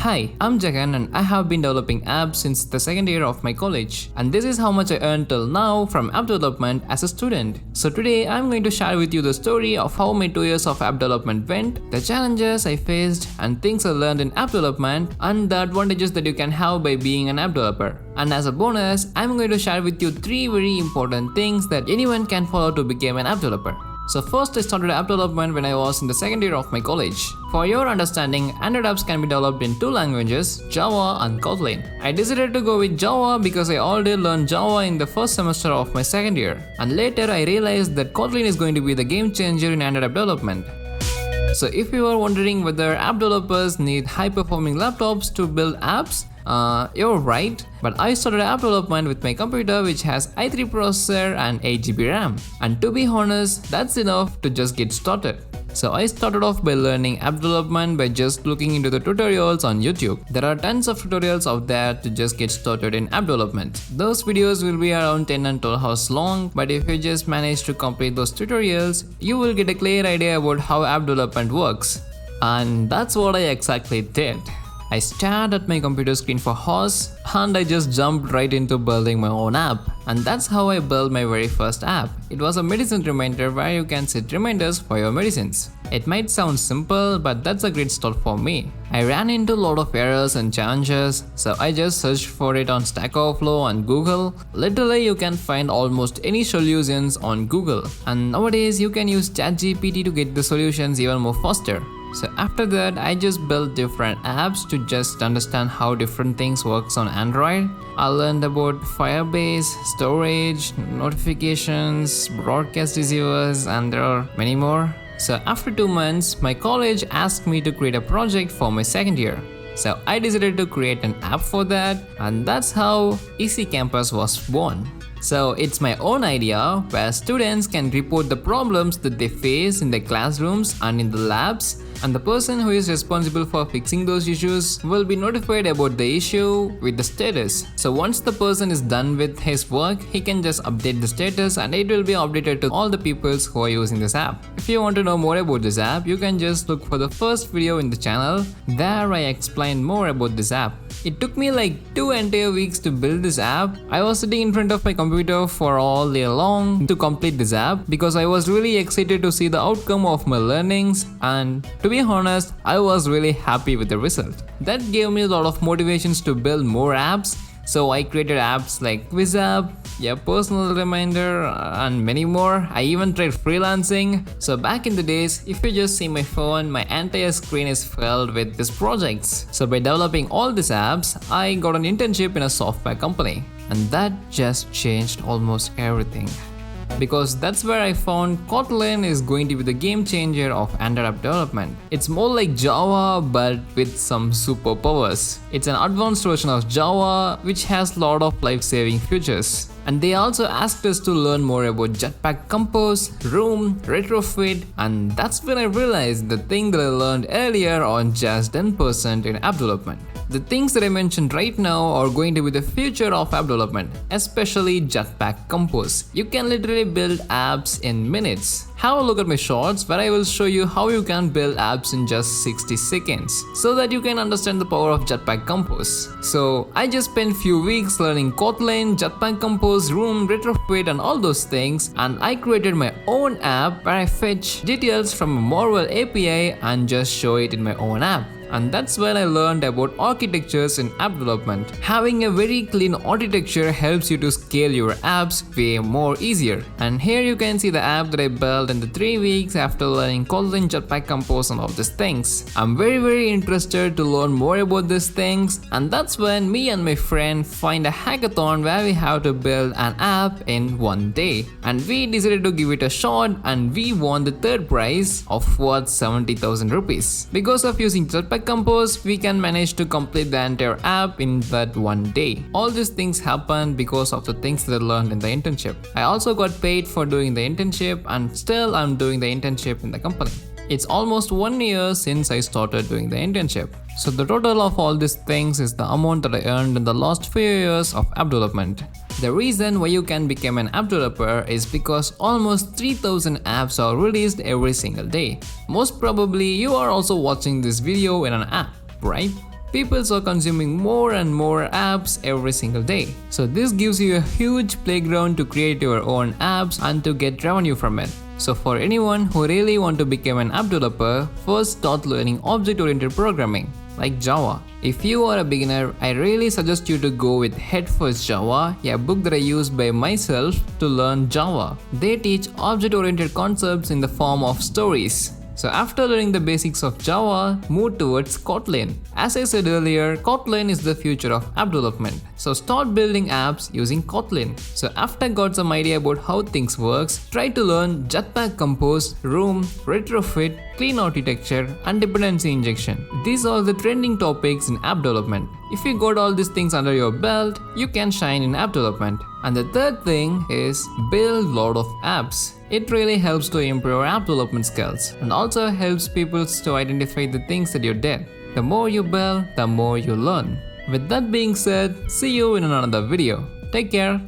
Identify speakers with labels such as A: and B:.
A: Hi, I'm Jagan and I have been developing apps since the second year of my college. And this is how much I earned till now from app development as a student. So today I'm going to share with you the story of how my 2 years of app development went, the challenges I faced and things I learned in app development, and the advantages that you can have by being an app developer. And as a bonus, I'm going to share with you 3 very important things that anyone can follow to become an app developer. So first, I started app development when I was in the second year of my college. For your understanding, Android apps can be developed in 2 languages, Java and Kotlin. I decided to go with Java because I already learned Java in the first semester of my second year. And later I realized that Kotlin is going to be the game changer in Android app development. So if you are wondering whether app developers need high-performing laptops to build apps, you're right, but I started app development with my computer which has i3 processor and 8GB RAM. And to be honest, that's enough to just get started. So I started off by learning app development by just looking into the tutorials on YouTube. There are tons of tutorials out there to just get started in app development. Those videos will be around 10 and 12 hours long, but if you just manage to complete those tutorials, you will get a clear idea about how app development works. And that's what I exactly did. I stared at my computer screen for hours and I just jumped right into building my own app. And that's how I built my very first app. It was a medicine reminder where you can set reminders for your medicines. It might sound simple, but that's a great start for me. I ran into a lot of errors and challenges, so I just searched for it on Stack Overflow and Google. Literally, you can find almost any solutions on Google. And nowadays, you can use ChatGPT to get the solutions even more faster. So after that, I just built different apps to just understand how different things works on Android. I learned about Firebase, storage, notifications, broadcast receivers, and there are many more. So after 2 months, my college asked me to create a project for my second year. So I decided to create an app for that, and that's how Easy Campus was born. So it's my own idea where students can report the problems that they face in their classrooms and in the labs, and the person who is responsible for fixing those issues will be notified about the issue with the status. So once the person is done with his work, he can just update the status and it will be updated to all the people who are using this app. If you want to know more about this app, you can just look for the first video in the channel. There I explained more about this app. It took me like 2 entire weeks to build this app. I was sitting in front of my computer for all day long to complete this app because I was really excited to see the outcome of my learnings, and to be honest, I was really happy with the result. That gave me a lot of motivations to build more apps. So I created apps like Quiz app, a personal reminder, and many more. I even tried freelancing. So back in the days, if you just see my phone, my entire screen is filled with these projects. So by developing all these apps, I got an internship in a software company. And that just changed almost everything. Because that's where I found Kotlin is going to be the game changer of Android app development. It's more like Java but with some superpowers. It's an advanced version of Java which has a lot of life-saving features. And they also asked us to learn more about Jetpack Compose, Room, Retrofit, and that's when I realized the thing that I learned earlier on just 10% in app development. The things that I mentioned right now are going to be the future of app development, especially Jetpack Compose. You can literally build apps in minutes. Have a look at my shorts where I will show you how you can build apps in just 60 seconds so that you can understand the power of Jetpack Compose. So I just spent few weeks learning Kotlin, Jetpack Compose, Room, Retrofit and all those things, and I created my own app where I fetch details from a Marvel API and just show it in my own app. And that's when I learned about architectures in app development. Having a very clean architecture helps you to scale your apps way more easier. And here you can see the app that I built in the 3 weeks after learning Kotlin, Jetpack Compose and all these things. I'm very interested to learn more about these things, and that's when me and my friend find a hackathon where we have to build an app in 1 day. And we decided to give it a shot and we won the third prize of worth 70,000 rupees. Because of using Jetpack Compose, we can manage to complete the entire app in that 1 day. All these things happened because of the things that I learned in the internship. I also got paid for doing the internship, and still I'm doing the internship in the company. It's almost 1 year since I started doing the internship. So the total of all these things is the amount that I earned in the last few years of app development. The reason why you can become an app developer is because almost 3000 apps are released every single day. Most probably you are also watching this video in an app, right? People are consuming more and more apps every single day. So this gives you a huge playground to create your own apps and to get revenue from it. So for anyone who really want to become an app developer, first start learning object-oriented programming like Java. If you are a beginner, I really suggest you to go with Head First Java, a book that I used by myself to learn Java. They teach object-oriented concepts in the form of stories. So after learning the basics of Java, move towards Kotlin. As I said earlier, Kotlin is the future of app development. So start building apps using Kotlin. So after got some idea about how things works, try to learn Jetpack Compose, Room, Retrofit, Clean Architecture, and Dependency Injection. These are the trending topics in app development. If you got all these things under your belt, you can shine in app development. And the third thing is build lot of apps. It really helps to improve app development skills and also helps people to identify the things that you did. The more you build, the more you learn. With that being said, see you in another video. Take care.